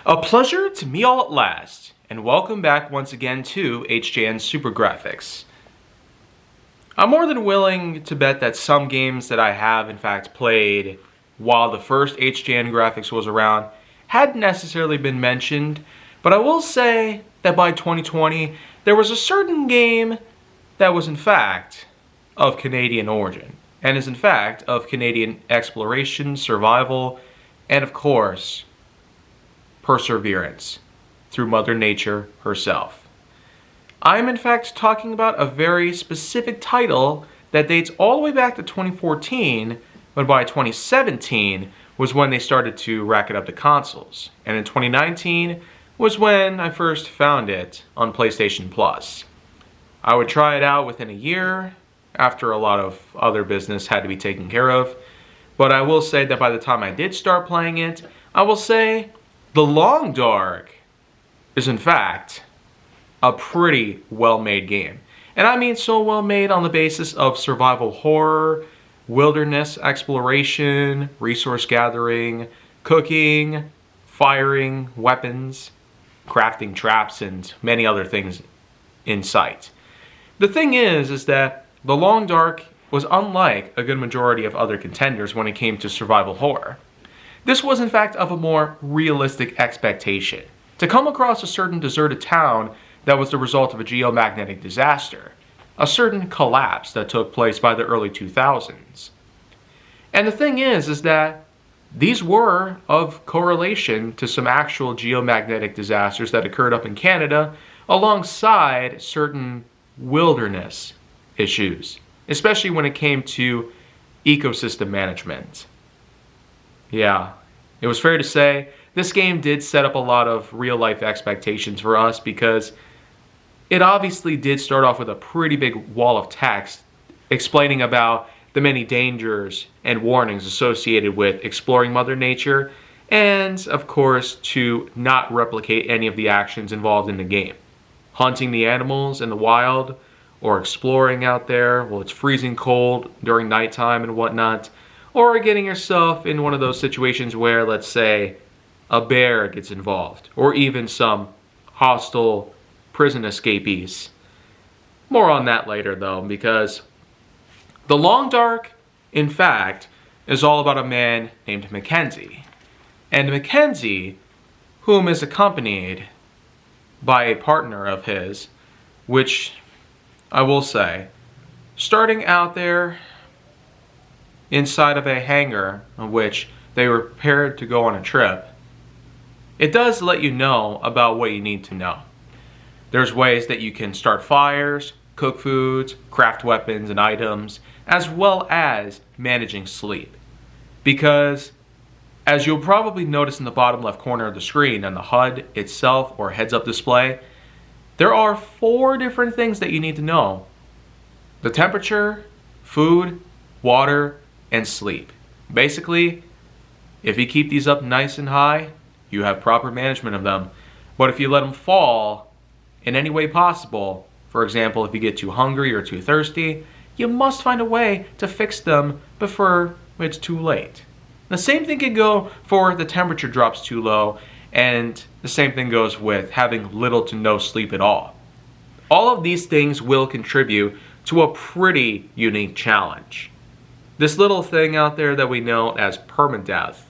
A pleasure to meet all at last, and welcome back once again to HJN Super Graphics. I'm more than willing to bet that some games that I have in fact played while the first HJN Graphics was around hadn't necessarily been mentioned, but I will say that by 2020 there was a certain game that was in fact of Canadian origin, and is in fact of Canadian exploration, survival, and of course, perseverance through Mother Nature herself. I am in fact talking about a very specific title that dates all the way back to 2014, but by 2017 was when they started to rack it up to consoles, and in 2019 was when I first found it on PlayStation Plus. I would try it out within a year after a lot of other business had to be taken care of, but I will say that by the time I did start playing it, I will say The Long Dark is in fact a pretty well-made game. And I mean so well-made on the basis of survival horror, wilderness exploration, resource gathering, cooking, firing weapons, crafting traps, and many other things in sight. The thing is that The Long Dark was unlike a good majority of other contenders when it came to survival horror. This was in fact of a more realistic expectation. To come across a certain deserted town that was the result of a geomagnetic disaster, a certain collapse that took place by the early 2000s. And the thing is that these were of correlation to some actual geomagnetic disasters that occurred up in Canada alongside certain wilderness issues, especially when it came to ecosystem management. Yeah, it was fair to say this game did set up a lot of real-life expectations for us because it obviously did start off with a pretty big wall of text explaining about the many dangers and warnings associated with exploring Mother Nature and, of course, to not replicate any of the actions involved in the game. Hunting the animals in the wild or exploring out there while it's freezing cold during nighttime and whatnot, or getting yourself in one of those situations where, let's say, a bear gets involved, or even some hostile prison escapees. More on that later though, because The Long Dark, in fact, is all about a man named Mackenzie. And Mackenzie, whom is accompanied by a partner of his, which I will say, starting out there inside of a hangar in which they were prepared to go on a trip, it does let you know about what you need to know. There's ways that you can start fires, cook foods, craft weapons and items, as well as managing sleep. Because, as you'll probably notice in the bottom left corner of the screen on the HUD itself or heads-up display, there are 4 different things that you need to know. The temperature, food, water, and sleep. Basically, if you keep these up nice and high, you have proper management of them. But if you let them fall in any way possible, for example, if you get too hungry or too thirsty, you must find a way to fix them before it's too late. The same thing can go for the temperature drops too low, and the same thing goes with having little to no sleep at all. All of these things will contribute to a pretty unique challenge. This little thing out there that we know as permadeath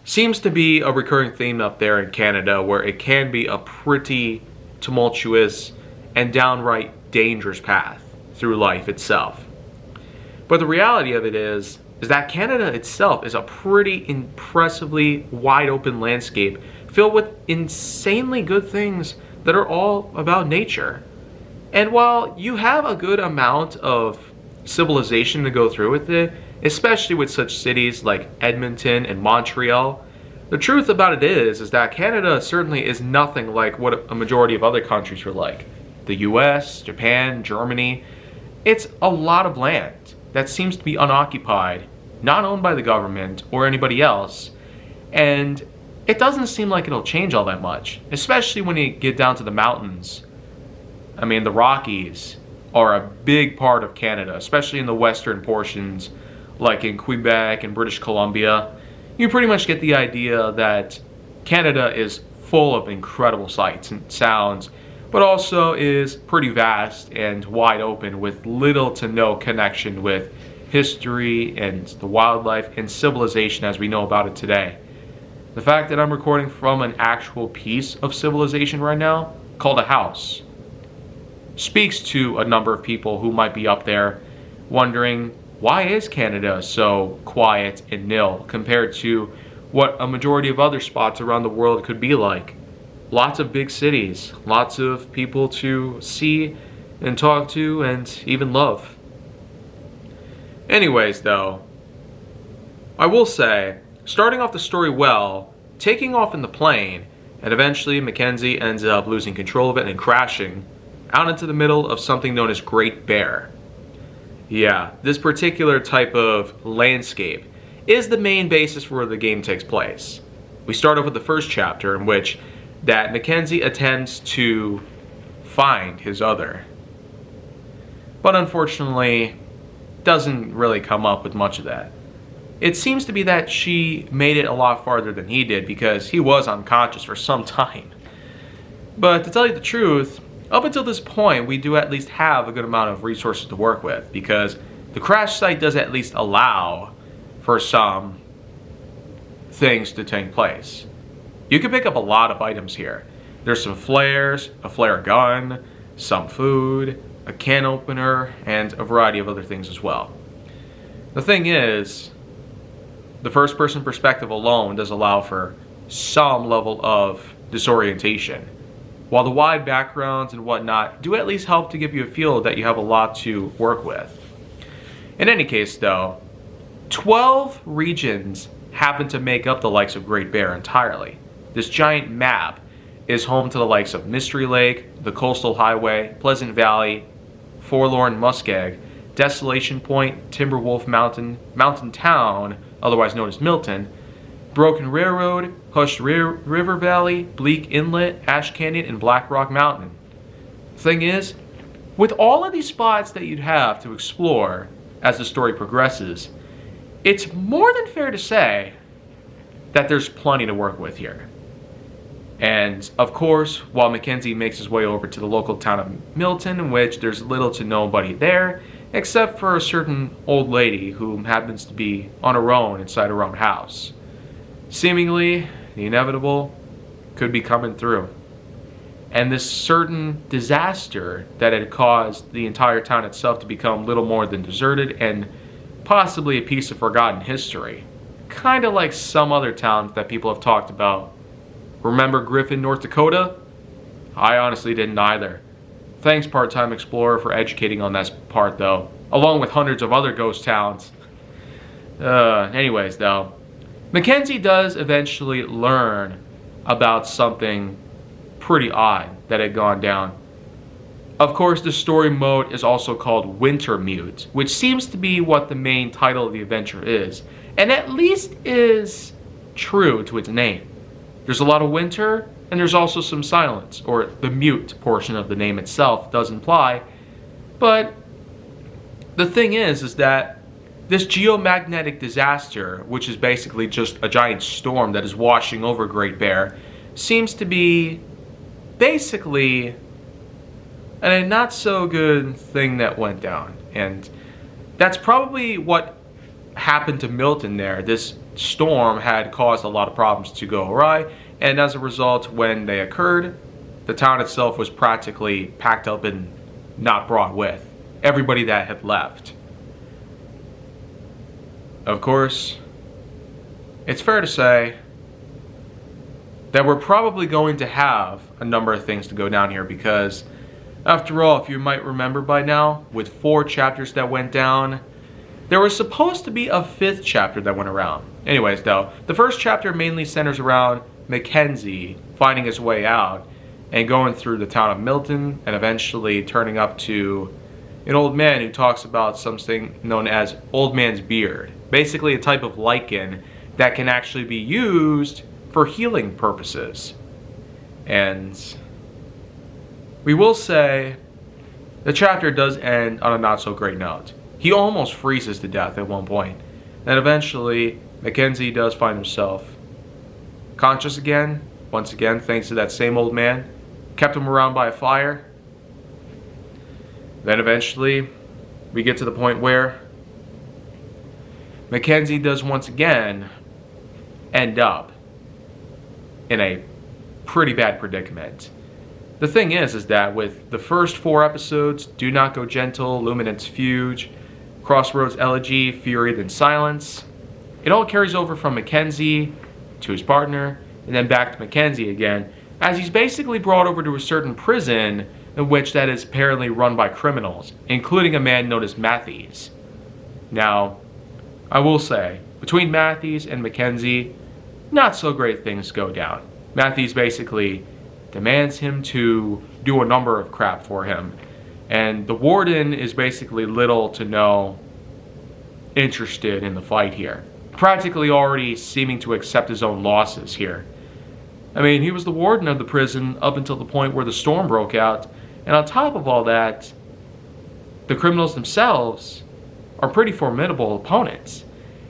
seems to be a recurring theme up there in Canada, where it can be a pretty tumultuous and downright dangerous path through life itself. But the reality of it is that Canada itself is a pretty impressively wide open landscape filled with insanely good things that are all about nature. And while you have a good amount of civilization to go through with it, especially with such cities like Edmonton and Montreal, the truth about it is that Canada certainly is nothing like what a majority of other countries are like. The US, Japan, Germany. It's a lot of land that seems to be unoccupied, not owned by the government or anybody else, and it doesn't seem like it'll change all that much, especially when you get down to the mountains. I mean, the Rockies are a big part of Canada, especially in the western portions, like in Quebec and British Columbia. You pretty much get the idea that Canada is full of incredible sights and sounds, but also is pretty vast and wide open with little to no connection with history and the wildlife and civilization as we know about it today. The fact that I'm recording from an actual piece of civilization right now, called a house, speaks to a number of people who might be up there wondering, why is Canada so quiet and nil compared to what a majority of other spots around the world could be like? Lots of big cities, lots of people to see and talk to and even love. Anyways though, I will say, starting off the story well, taking off in the plane, and eventually Mackenzie ends up losing control of it and crashing out into the middle of something known as Great Bear. Yeah, this particular type of landscape is the main basis for where the game takes place. We start off with the first chapter in which that Mackenzie attempts to find his other, but unfortunately doesn't really come up with much of that. It seems to be that she made it a lot farther than he did because he was unconscious for some time. But to tell you the truth, up until this point, we do at least have a good amount of resources to work with because the crash site does at least allow for some things to take place. You can pick up a lot of items here. There's some flares, a flare gun, some food, a can opener, and a variety of other things as well. The thing is, the first person perspective alone does allow for some level of disorientation, while the wide backgrounds and whatnot do at least help to give you a feel that you have a lot to work with. In any case though, 12 regions happen to make up the likes of Great Bear entirely. This giant map is home to the likes of Mystery Lake, the Coastal Highway, Pleasant Valley, Forlorn Muskeg, Desolation Point, Timberwolf Mountain, Mountain Town, otherwise known as Milton, Broken Railroad, Hushed River Valley, Bleak Inlet, Ash Canyon, and Black Rock Mountain. The thing is, with all of these spots that you'd have to explore as the story progresses, it's more than fair to say that there's plenty to work with here. And of course, while Mackenzie makes his way over to the local town of Milton, in which there's little to nobody there, except for a certain old lady who happens to be on her own inside her own house. Seemingly, the inevitable could be coming through. And this certain disaster that had caused the entire town itself to become little more than deserted and possibly a piece of forgotten history. Kind of like some other towns that people have talked about. Remember Griffin, North Dakota? I honestly didn't either. Thanks, Part-Time Explorer, for educating on that part though, along with hundreds of other ghost towns. Anyways though, Mackenzie does eventually learn about something pretty odd that had gone down. Of course, the story mode is also called Wintermute, which seems to be what the main title of the adventure is, and at least is true to its name. There's a lot of winter, and there's also some silence, or the mute portion of the name itself does imply. But the thing is that this geomagnetic disaster, which is basically just a giant storm that is washing over Great Bear, seems to be basically a not so good thing that went down. And that's probably what happened to Milton there. This storm had caused a lot of problems to go awry, and as a result, when they occurred, the town itself was practically packed up and not brought with everybody that had left. Of course, it's fair to say that we're probably going to have a number of things to go down here because, after all, if you might remember by now, with 4 chapters that went down, there was supposed to be a 5th chapter that went around. Anyways though, the first chapter mainly centers around Mackenzie finding his way out and going through the town of Milton and eventually turning up to an old man who talks about something known as Old Man's Beard. Basically a type of lichen that can actually be used for healing purposes. And we will say the chapter does end on a not so great note. He almost freezes to death at one point. And eventually, Mackenzie does find himself conscious again, once again, thanks to that same old man. Kept him around by a fire. Then eventually, we get to the point where Mackenzie does once again end up in a pretty bad predicament. The thing is that with the first 4 episodes, Do Not Go Gentle, Luminance Fuge, Crossroads Elegy, Fury Then Silence, it all carries over from Mackenzie to his partner, and then back to Mackenzie again, as he's basically brought over to a certain prison in which that is apparently run by criminals, including a man known as Matthews. Now, I will say, between Matthews and Mackenzie, not so great things go down. Matthews basically demands him to do a number of crap for him, and the warden is basically little to no interested in the fight here. Practically already seeming to accept his own losses here. I mean, he was the warden of the prison up until the point where the storm broke out, and on top of all that, the criminals themselves are pretty formidable opponents.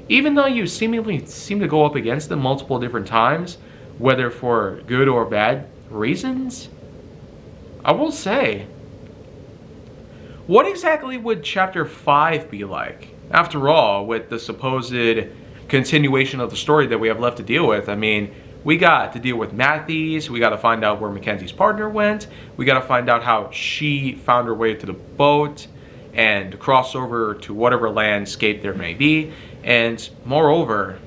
Even though you seemingly seem to go up against them multiple different times, whether for good or bad reasons, I will say, what exactly would Chapter 5 be like? After all, with the supposed continuation of the story that we have left to deal with, I mean, we got to deal with Matthews, we got to find out where Mackenzie's partner went, we got to find out how she found her way to the boat and cross over to whatever landscape there may be, and moreover,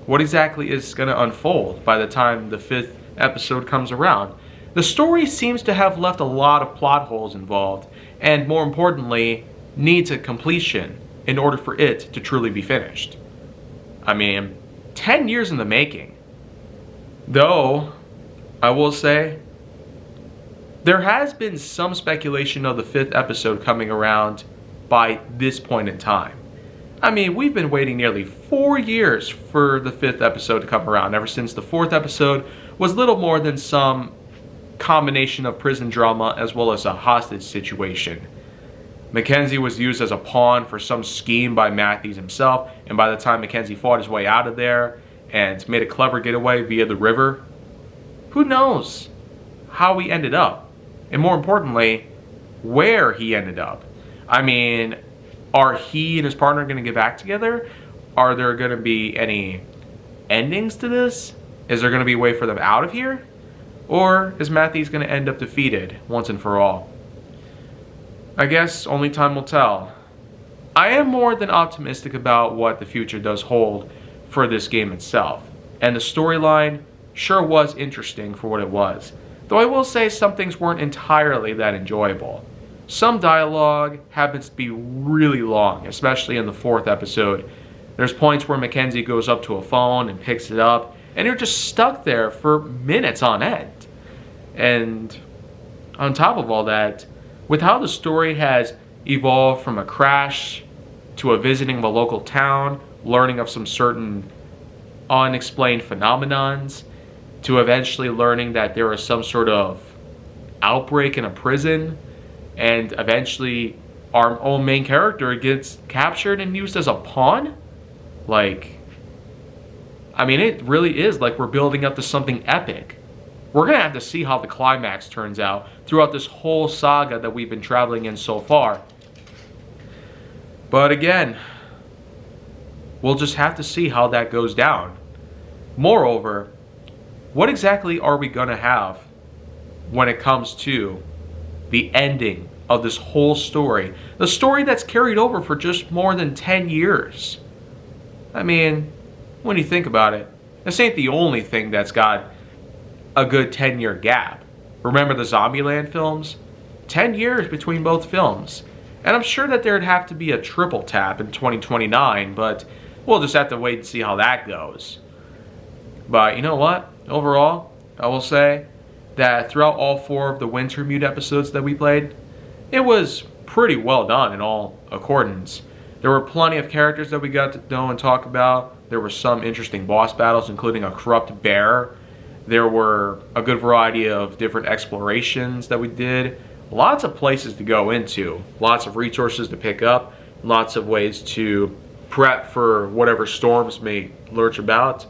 what exactly is going to unfold by the time the 5th episode comes around. The story seems to have left a lot of plot holes involved, and more importantly, needs a completion in order for it to truly be finished. I mean, 10 years in the making. Though, I will say, there has been some speculation of the 5th episode coming around by this point in time. I mean, we've been waiting nearly 4 years for the 5th episode to come around, ever since the 4th episode was little more than some combination of prison drama as well as a hostage situation. Mackenzie was used as a pawn for some scheme by Matthews himself, and by the time Mackenzie fought his way out of there and made a clever getaway via the river, who knows how he ended up, and more importantly, where he ended up. I mean, are he and his partner going to get back together? Are there going to be any endings to this? Is there going to be a way for them out of here? Or is Matthews going to end up defeated once and for all? I guess only time will tell. I am more than optimistic about what the future does hold for this game itself, and the storyline sure was interesting for what it was, though I will say some things weren't entirely that enjoyable. Some dialogue happens to be really long, especially in the 4th episode. There's points where Mackenzie goes up to a phone and picks it up, and you're just stuck there for minutes on end. And on top of all that, with how the story has evolved from a crash to a visiting of a local town, learning of some certain unexplained phenomenons, to eventually learning that there is some sort of outbreak in a prison, and eventually our own main character gets captured and used as a pawn. Like, I mean, it really is like we're building up to something epic. We're going to have to see how the climax turns out throughout this whole saga that we've been traveling in so far. But again, we'll just have to see how that goes down. Moreover, what exactly are we going to have when it comes to the ending of this whole story? The story that's carried over for just more than 10 years. I mean, when you think about it, this ain't the only thing that's got a good 10-year gap. Remember the Zombieland films? 10 years between both films. And I'm sure that there'd have to be a triple tap in 2029, but we'll just have to wait and see how that goes. But you know what? Overall, I will say that throughout all 4 of the Wintermute episodes that we played, it was pretty well done in all accordance. There were plenty of characters that we got to know and talk about. There were some interesting boss battles, including a corrupt bear. There were a good variety of different explorations that we did. Lots of places to go into. Lots of resources to pick up. Lots of ways to prep for whatever storms may lurch about.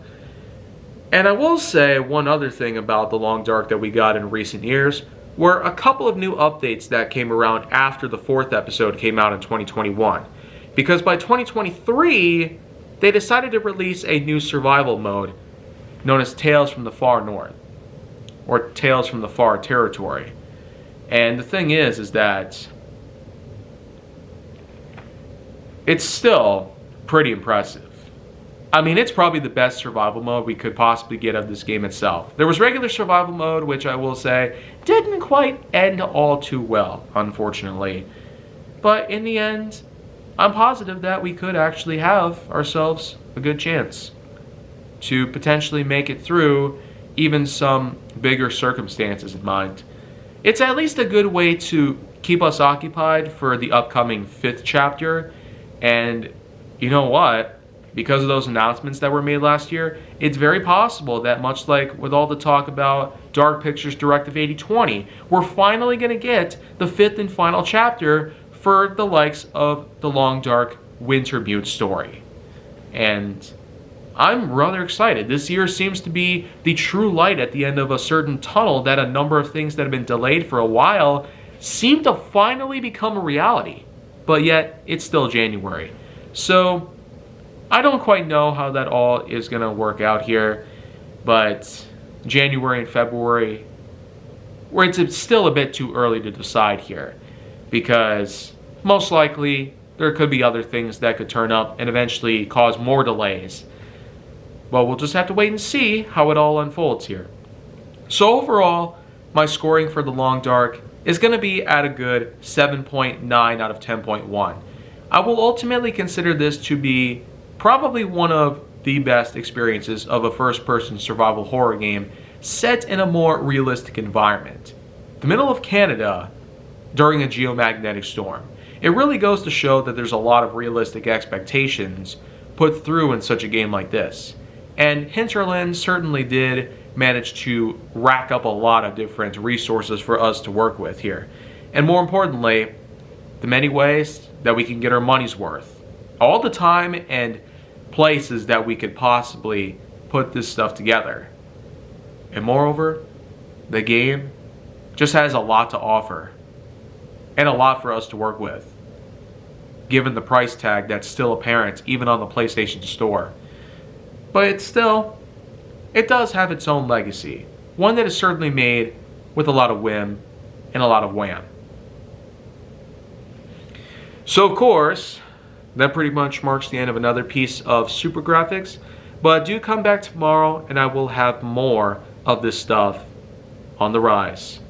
And I will say one other thing about The Long Dark that we got in recent years were a couple of new updates that came around after the 4th episode came out in 2021. Because by 2023, they decided to release a new survival mode known as Tales from the Far North, or Tales from the Far Territory. And the thing is that it's still pretty impressive. I mean, it's probably the best survival mode we could possibly get of this game itself. There was regular survival mode, which I will say didn't quite end all too well, unfortunately. But in the end, I'm positive that we could actually have ourselves a good chance to potentially make it through even some bigger circumstances in mind. It's at least a good way to keep us occupied for the upcoming 5th chapter. And you know what? Because of those announcements that were made last year, it's very possible that, much like with all the talk about Dark Pictures Directive 8020, we're finally going to get the 5th and final chapter for the likes of the Long Dark Wintermute story. And I'm rather excited. This year seems to be the true light at the end of a certain tunnel that a number of things that have been delayed for a while seem to finally become a reality. But yet, it's still January. So I don't quite know how that all is going to work out here, but January and February, where it's still a bit too early to decide here, because most likely there could be other things that could turn up and eventually cause more delays. Well, we'll just have to wait and see how it all unfolds here. So overall, my scoring for The Long Dark is going to be at a good 7.9 out of 10.1. I will ultimately consider this to be probably one of the best experiences of a first-person survival horror game set in a more realistic environment. The middle of Canada during a geomagnetic storm. It really goes to show that there's a lot of realistic expectations put through in such a game like this. And Hinterland certainly did manage to rack up a lot of different resources for us to work with here. And more importantly, the many ways that we can get our money's worth. All the time and places that we could possibly put this stuff together. And moreover, the game just has a lot to offer and a lot for us to work with, given the price tag that's still apparent even on the PlayStation Store. But it does have its own legacy, one that is certainly made with a lot of whim and a lot of wham. So of course, that pretty much marks the end of another piece of Super Graphix, but do come back tomorrow and I will have more of this stuff on the rise.